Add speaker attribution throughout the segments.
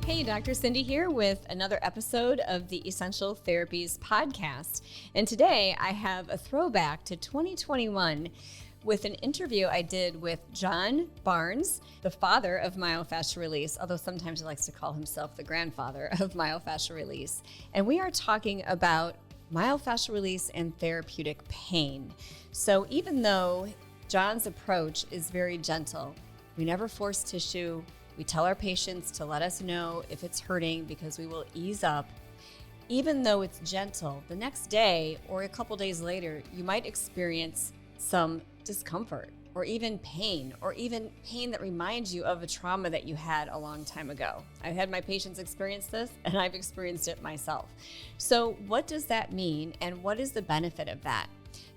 Speaker 1: Hey, Dr. Cindy here with another episode of the Essential Therapies podcast. And today I have a throwback to 2021 with an interview I did with John Barnes, the father of myofascial release, although sometimes he likes to call himself the grandfather of myofascial release. And we are talking about myofascial release and therapeutic pain. So even though John's approach is very gentle, we never force tissue. We tell our patients to let us know if it's hurting because we will ease up. Even though it's gentle, the next day or a couple days later, you might experience some discomfort or even pain that reminds you of a trauma that you had a long time ago. I've had my patients experience this and I've experienced it myself. So what does that mean and what is the benefit of that?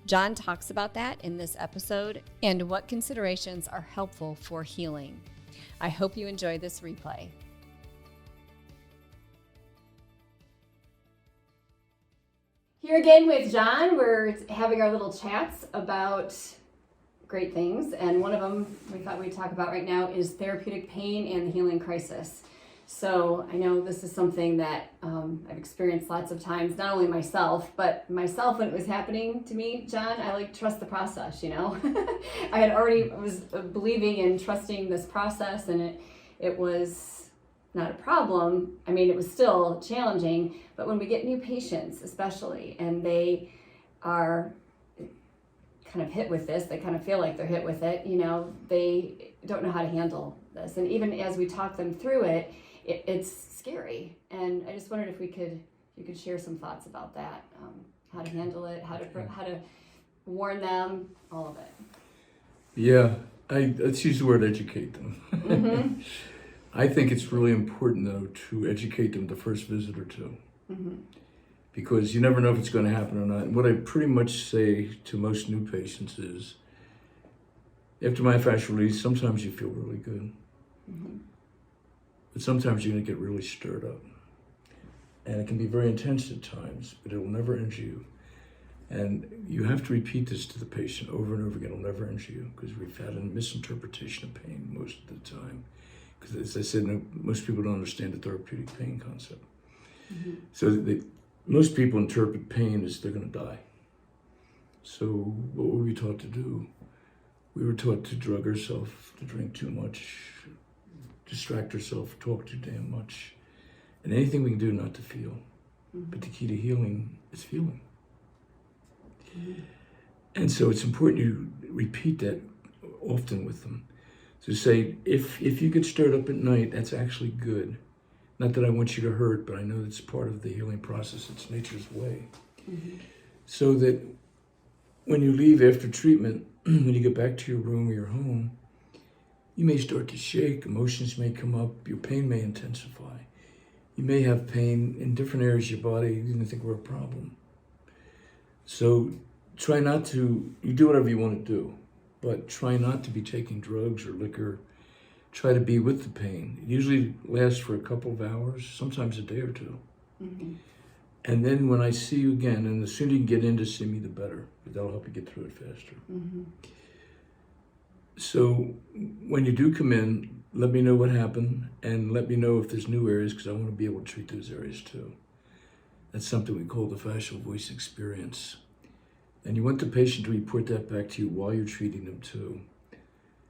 Speaker 1: John talks about that in this episode and what considerations are helpful for healing. I hope you enjoy this replay. Here again with John, we're having our little chats about great things, and one of them we thought we'd talk about right now is therapeutic pain and the healing crisis. So I know this is something that I've experienced lots of times, not only myself, but myself when it was happening to me, John, I trust the process, you know. I was believing and trusting this process, and it was not a problem. I mean, it was still challenging, but when we get new patients, especially, and they are kind of hit with this, they kind of feel like they're hit with it, you know, they don't know how to handle this. And even as we talk them through it, it's scary. And I just wondered if you could share some thoughts about that, how to handle it, how to warn them, all of it.
Speaker 2: Yeah, let's use the word educate them.
Speaker 1: Mm-hmm.
Speaker 2: I think it's really important, though, to educate them the first visit or two.
Speaker 1: Mm-hmm.
Speaker 2: Because you never know if it's going to happen or not. And what I pretty much say to most new patients is, after myofascial release, sometimes you feel really good.
Speaker 1: Mm-hmm.
Speaker 2: But sometimes you're going to get really stirred up. And it can be very intense at times, but it will never injure you. And you have to repeat this to the patient over and over again. It'll never injure you, because we've had a misinterpretation of pain most of the time. Because as I said, most people don't understand the therapeutic pain concept. Mm-hmm. So most people interpret pain as they're going to die. So what were we taught to do? We were taught to drug ourselves, to drink too much, distract ourselves, talk too damn much, and anything we can do not to feel. Mm-hmm. But the key to healing is feeling. Mm-hmm. And so it's important you repeat that often with them. To say, if you get stirred up at night, that's actually good. Not that I want you to hurt, but I know it's part of the healing process. It's nature's way. Mm-hmm. So that when you leave after treatment, when you get back to your room or your home, you may start to shake, emotions may come up, your pain may intensify. You may have pain in different areas of your body you didn't think were a problem. So try not to, you do whatever you want to do, but try not to be taking drugs or liquor. Try to be with the pain. It usually lasts for a couple of hours, sometimes a day or two. Mm-hmm. And then when I see you again, and the sooner you can get in to see me, the better. But that'll help you get through it faster. Mm-hmm. So when you do come in, let me know what happened, and let me know if there's new areas, because I want to be able to treat those areas too. That's something we call the fascial voice experience. And you want the patient to report that back to you while you're treating them too.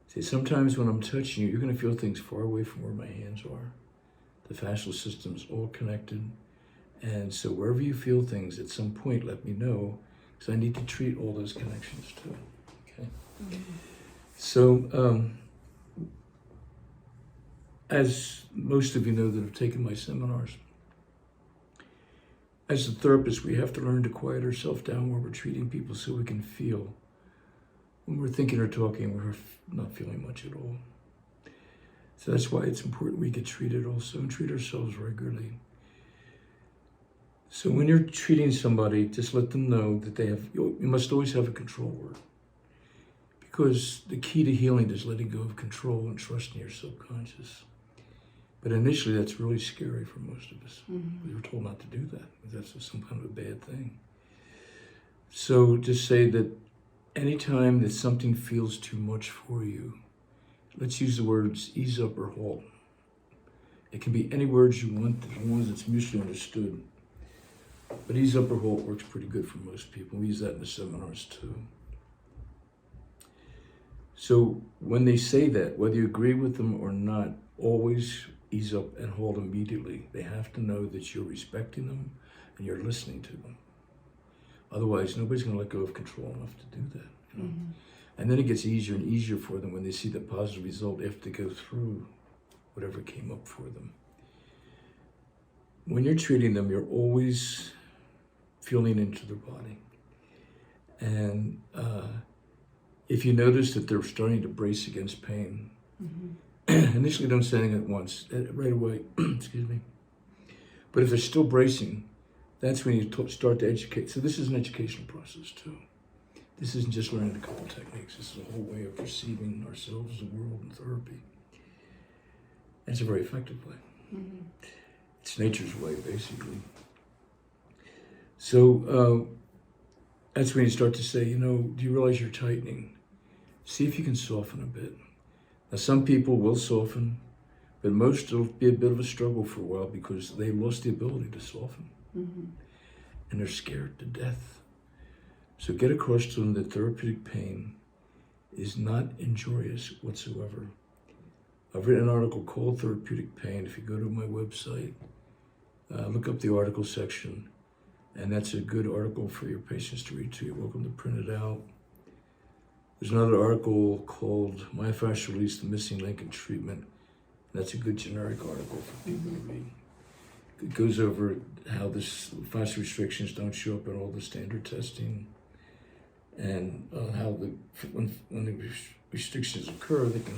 Speaker 2: See, sometimes when I'm touching you, you're going to feel things far away from where my hands are. The fascial system's all connected. And so wherever you feel things, at some point, let me know, because I need to treat all those connections too. Okay? Mm-hmm. So, as most of you know that have taken my seminars, as a therapist, we have to learn to quiet ourselves down while we're treating people so we can feel. When we're thinking or talking, we're not feeling much at all. So that's why it's important we get treated also and treat ourselves regularly. So when you're treating somebody, just let them know that you must always have a control word. Because the key to healing is letting go of control and trusting your subconscious. But initially, that's really scary for most of us. Mm-hmm. We were told not to do that. That's some kind of a bad thing. So just say that anytime that something feels too much for you, let's use the words ease up or halt. It can be any words you want as long as it's mutually understood. But ease up or halt works pretty good for most people. We use that in the seminars too. So when they say that, whether you agree with them or not, always ease up and halt immediately. They have to know that you're respecting them and you're listening to them. Otherwise, nobody's going to let go of control enough to do that. You know? Mm-hmm. And then it gets easier and easier for them when they see the positive result after they go through whatever came up for them. When you're treating them, you're always feeling into their body. And if you notice that they're starting to brace against pain, initially don't say anything at once, right away, excuse me. But if they're still bracing, that's when you start to educate. So this is an educational process too. This isn't just learning a couple techniques. This is a whole way of perceiving ourselves, the world, and therapy. And it's a very effective way. Mm-hmm. It's nature's way, basically. So that's when you start to say, do you realize you're tightening? See if you can soften a bit. Now, some people will soften, but most will be a bit of a struggle for a while because they lost the ability to soften. Mm-hmm. And they're scared to death. So get across to them that therapeutic pain is not injurious whatsoever. I've written an article called Therapeutic Pain. If you go to my website, look up the article section, and that's a good article for your patients to read too. You're welcome to print it out. There's another article called Myofascial Release, the Missing Link in Treatment. That's a good generic article for people to read. It goes over how this fascial restrictions don't show up in all the standard testing, and how when the restrictions occur, they can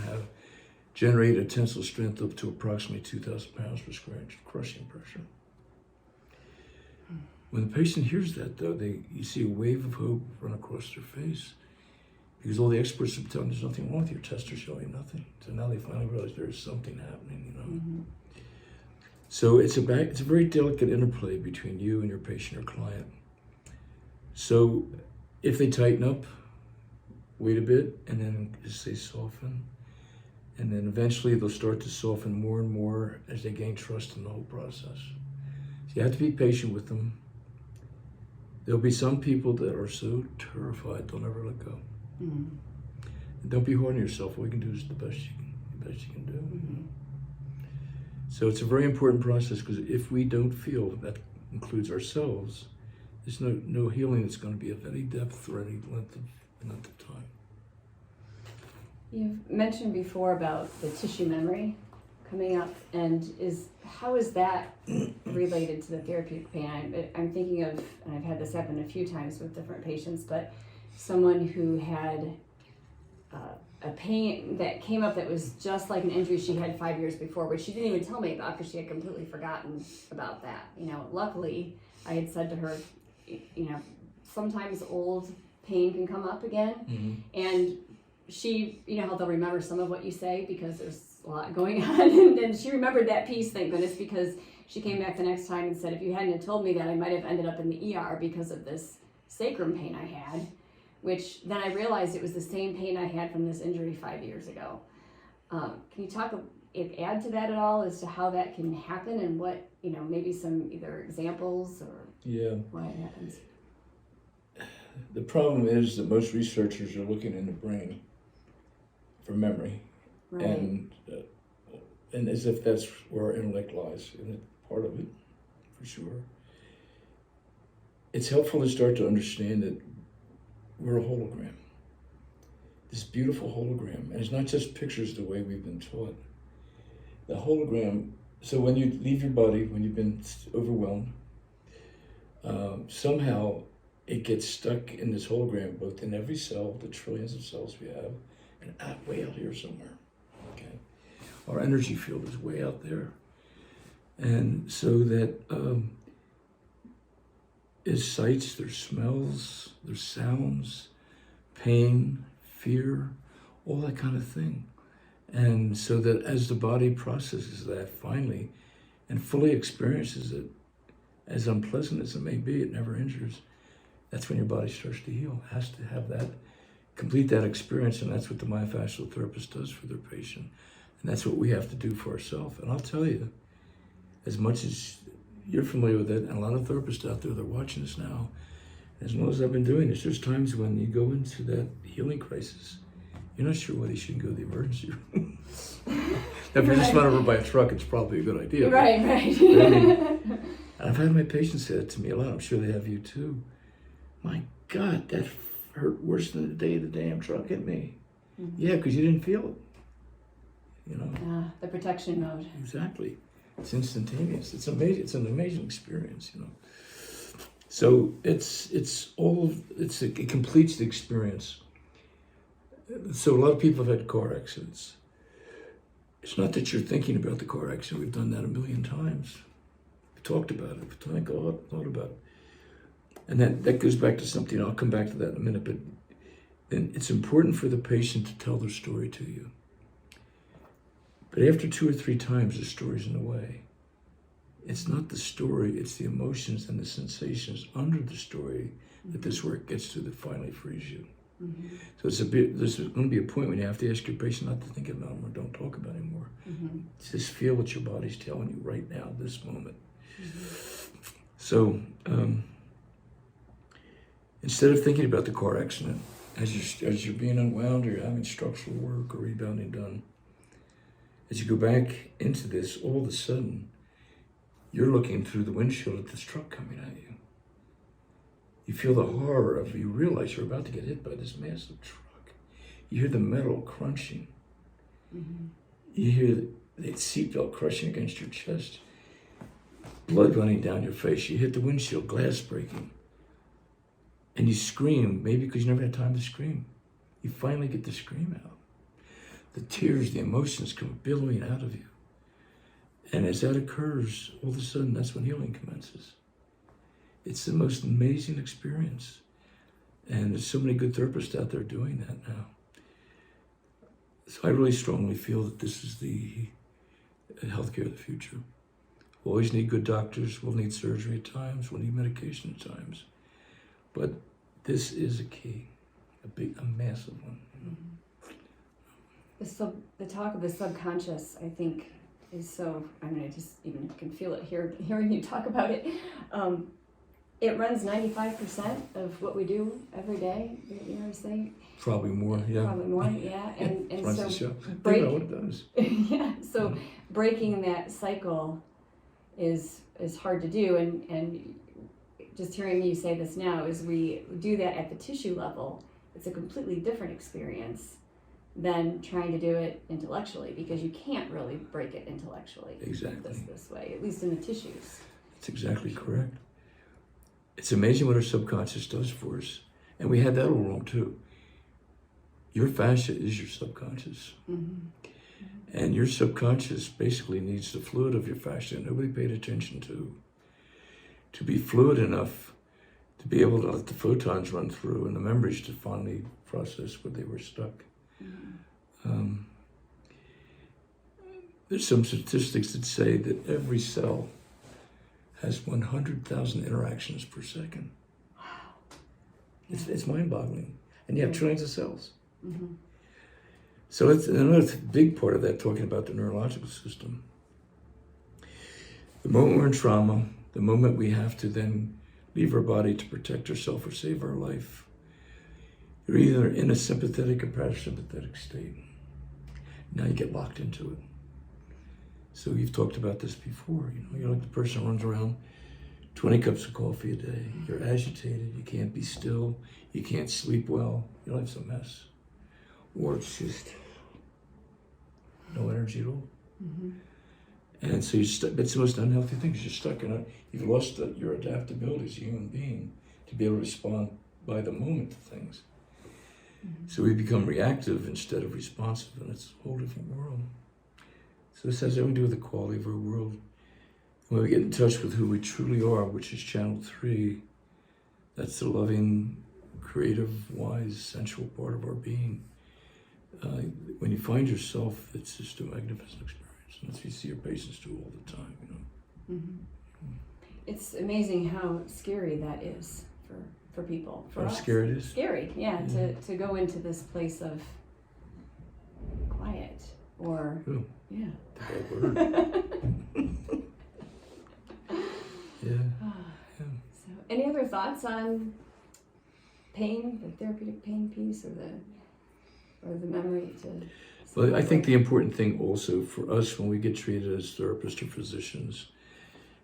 Speaker 2: generate a tensile strength up to approximately 2,000 pounds per square inch crushing pressure. When the patient hears that, though, you see a wave of hope run across their face, because all the experts have told them there's nothing wrong with your test, are showing nothing. So now they finally realize there is something happening, Mm-hmm. So it's a very delicate interplay between you and your patient or client. So if they tighten up, wait a bit, and then just say soften. And then eventually they'll start to soften more and more as they gain trust in the whole process. So you have to be patient with them. There'll be some people that are so terrified they'll never let go. Mm-hmm. And don't be hard on yourself. All you can do is the best you can do. Mm-hmm. So it's a very important process, because if we don't feel, that includes ourselves, there's no healing that's going to be of any depth or any length of time.
Speaker 1: You've mentioned before about the tissue memory coming up, and how is that related to the therapeutic pain? I'm thinking of, and I've had this happen a few times with different patients, but someone who had a pain that came up that was just like an injury she had 5 years before, which she didn't even tell me about because she had completely forgotten about that. Luckily, I had said to her, sometimes old pain can come up again, mm-hmm. and she, how they'll remember some of what you say because there's a lot going on, and then she remembered that piece, thank goodness, because she came back the next time and said, if you hadn't have told me that, I might have ended up in the ER because of this sacrum pain I had, which then I realized it was the same pain I had from this injury 5 years ago. Can you add to that at all as to how that can happen and what, maybe some either examples or why it happens?
Speaker 2: The problem is that most researchers are looking in the brain for memory, right. And as if that's where our intellect lies, and it's part of it, for sure. It's helpful to start to understand that we're a hologram, this beautiful hologram, and it's not just pictures the way we've been taught. The hologram, so when you leave your body, when you've been overwhelmed, somehow it gets stuck in this hologram, both in every cell, the trillions of cells we have, and way out here somewhere, okay? Our energy field is way out there. And so that there's sights, there's smells, there's sounds, pain, fear, all that kind of thing. And so that as the body processes that finally and fully experiences it, as unpleasant as it may be, it never injures. That's when your body starts to heal. It has to have that, complete that experience, and that's what the myofascial therapist does for their patient. And that's what we have to do for ourselves. And I'll tell you, as much as you're familiar with it, and a lot of therapists out there that are watching this now, as long as I've been doing this, there's times when you go into that healing crisis, you're not sure whether you should go to the emergency room. Now, if you're just run over by a truck, it's probably a good idea.
Speaker 1: Right.
Speaker 2: But I mean, I've had my patients say that to me a lot. I'm sure they have you too. My God, that hurt worse than the day the damn truck hit me. Mm-hmm. Yeah, because you didn't feel it. You know.
Speaker 1: The protection mode.
Speaker 2: Exactly. It's instantaneous. It's amazing. It's an amazing experience. You know. So it completes the experience. So a lot of people have had car accidents. It's not that you're thinking about the car accident. We've done that a million times. We've talked about it. We've thought about it. And that goes back to something. I'll come back to that in a minute. But then it's important for the patient to tell their story to you. But after 2 or 3 times, the story's in the way. It's not the story, it's the emotions and the sensations under the story that this work gets to that finally frees you. Mm-hmm. So there's going to be a point when you have to ask your patient not to think about it or don't talk about it anymore. Mm-hmm. Just feel what your body's telling you right now, this moment. Mm-hmm. So instead of thinking about the car accident, as you're being unwound or you're having structural work or rebounding done, as you go back into this, all of a sudden, you're looking through the windshield at this truck coming at you. You feel the horror of, you realize you're about to get hit by this massive truck. You hear the metal crunching. Mm-hmm. You hear the seatbelt crushing against your chest. Blood running down your face. You hit the windshield, glass breaking. And you scream, maybe because you never had time to scream. You finally get to scream out. The tears, the emotions come billowing out of you. And as that occurs, all of a sudden, that's when healing commences. It's the most amazing experience. And there's so many good therapists out there doing that now. So I really strongly feel that this is the healthcare of the future. We'll always need good doctors. We'll need surgery at times. We'll need medication at times. But this is a key, a massive one. You know?
Speaker 1: The talk of the subconscious, I think, is so, I mean, I just even can feel it hearing you talk about it. It runs 95% of what we do every day, you know what I'm saying?
Speaker 2: Probably more, yeah.
Speaker 1: Probably more, yeah. And
Speaker 2: runs
Speaker 1: so
Speaker 2: the show. I know what it does.
Speaker 1: Yeah, so breaking that cycle is hard to do, and just hearing you say this now, is we do that at the tissue level, it's a completely different experience than trying to do it intellectually, because you can't really break it intellectually.
Speaker 2: Exactly.
Speaker 1: This way, at least in the tissues.
Speaker 2: That's exactly correct. It's amazing what our subconscious does for us. And we had that all wrong too. Your fascia is your subconscious. Mm-hmm. And your subconscious basically needs the fluid of your fascia nobody paid attention to be fluid enough to be able to let the photons run through and the memories to finally process where they were stuck. Mm-hmm. There's some statistics that say that every cell has 100,000 interactions per second. Wow. It's mind-boggling. And you have trillions of cells. Mm-hmm. So it's another big part of that, talking about the neurological system. The moment we're in trauma, the moment we have to then leave our body to protect ourselves or save our life, you're either in a sympathetic or parasympathetic state. Now you get locked into it. So you've talked about this before, you know, you're like the person who runs around 20 cups of coffee a day. You're agitated, you can't be still, you can't sleep well, your life's a mess. Or it's just no energy at all. Mm-hmm. And so you're stuck. That's the most unhealthy thing, because you're stuck in it. You've lost your adaptability as a human being to be able to respond by the moment to things. Mm-hmm. So we become reactive instead of responsive, and it's a whole different world. So this has everything to do with the quality of our world. When we get in touch with who we truly are, which is channel 3, that's the loving, creative, wise, sensual part of our being. When you find yourself, it's just a magnificent experience. And that's what you see your patients do all the time, you know. Mm-hmm.
Speaker 1: It's amazing how scary that is for people. For us.
Speaker 2: Scary it is?
Speaker 1: Scary, yeah. To go into this place of quiet or...
Speaker 2: Ooh.
Speaker 1: Yeah.
Speaker 2: Bad word. Yeah. Yeah.
Speaker 1: So, any other thoughts on pain, the therapeutic pain piece, or the memory to?
Speaker 2: Well, I think the important thing also for us when we get treated as therapists or physicians,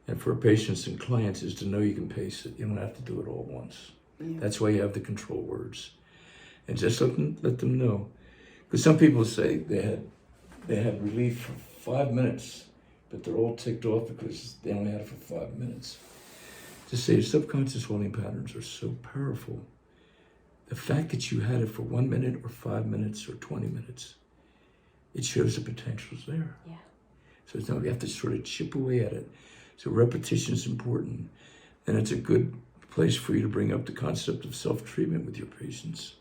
Speaker 2: and for patients and clients, is to know you can pace it. You don't have to do it all at once.
Speaker 1: Yeah.
Speaker 2: That's why you have the control words, and just let them know. Because some people say they had relief for 5 minutes, but they're all ticked off because they only had it for 5 minutes. Just say your subconscious holding patterns are so powerful. The fact that you had it for 1 minute or 5 minutes or 20 minutes, it shows the potential's there.
Speaker 1: Yeah.
Speaker 2: So it's not, you have to sort of chip away at it. So repetition is important. And it's a good place for you to bring up the concept of self-treatment with your patients.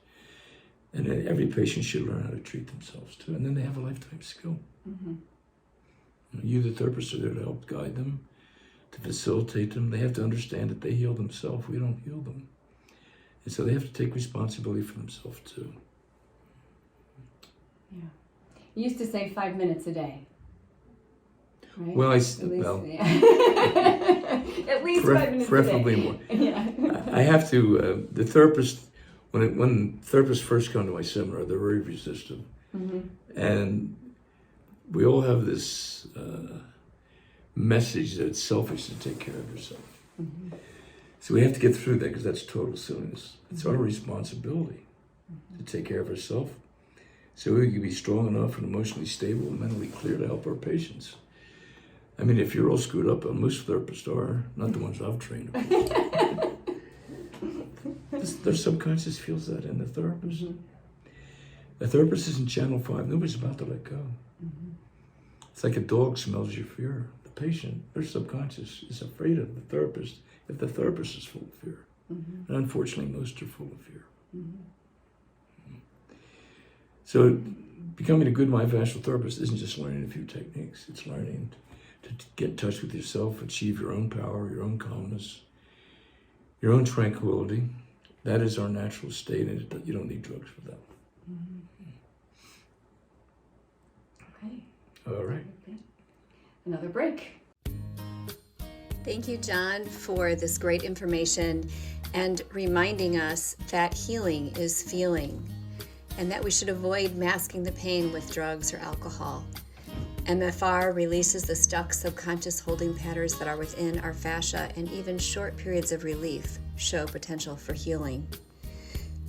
Speaker 2: And every patient should learn how to treat themselves too. And then they have a lifetime skill.
Speaker 1: Mm-hmm.
Speaker 2: You, the therapist, are there to help guide them, to facilitate them. They have to understand that they heal themselves. We don't heal them. And so they have to take responsibility for themselves too.
Speaker 1: Yeah. You used to say 5 minutes a day. Right?
Speaker 2: Well,
Speaker 1: At least 5 minutes
Speaker 2: preferably
Speaker 1: a day.
Speaker 2: more.
Speaker 1: Yeah.
Speaker 2: I have to, the therapist, when therapists first come to my seminar, they're very resistant.
Speaker 1: Mm-hmm.
Speaker 2: And we all have this message that it's selfish to take care of yourself.
Speaker 1: Mm-hmm.
Speaker 2: So we have to get through that because that's total silliness. It's our responsibility to take care of ourselves so we can be strong enough and emotionally stable and mentally clear to help our patients. I mean, if you're all screwed up, and most therapists are, not the ones I've trained. Their subconscious feels that in the therapist.
Speaker 1: Mm-hmm.
Speaker 2: The therapist is in channel 5. Nobody's about to let go.
Speaker 1: Mm-hmm.
Speaker 2: It's like a dog smells your fear. The patient, their subconscious, is afraid of the therapist if the therapist is full of fear.
Speaker 1: Mm-hmm.
Speaker 2: And unfortunately, most are full of fear.
Speaker 1: Mm-hmm.
Speaker 2: So becoming a good myofascial therapist isn't just learning a few techniques. It's learning to get in touch with yourself, achieve your own power, your own calmness, your own tranquility. That is our natural state, and you don't need drugs for that.
Speaker 1: Mm-hmm. Okay.
Speaker 2: All right.
Speaker 1: Okay. Another break. Thank you, John, for this great information and reminding us that healing is feeling and that we should avoid masking the pain with drugs or alcohol. MFR releases the stuck subconscious holding patterns that are within our fascia, and even short periods of relief show potential for healing.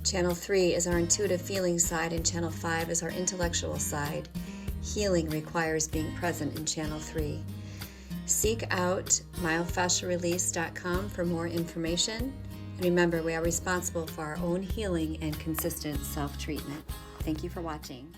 Speaker 1: Channel 3 is our intuitive feeling side, and Channel 5 is our intellectual side. Healing requires being present in Channel 3. Seek out myofascialrelease.com for more information. And remember, we are responsible for our own healing and consistent self-treatment. Thank you for watching.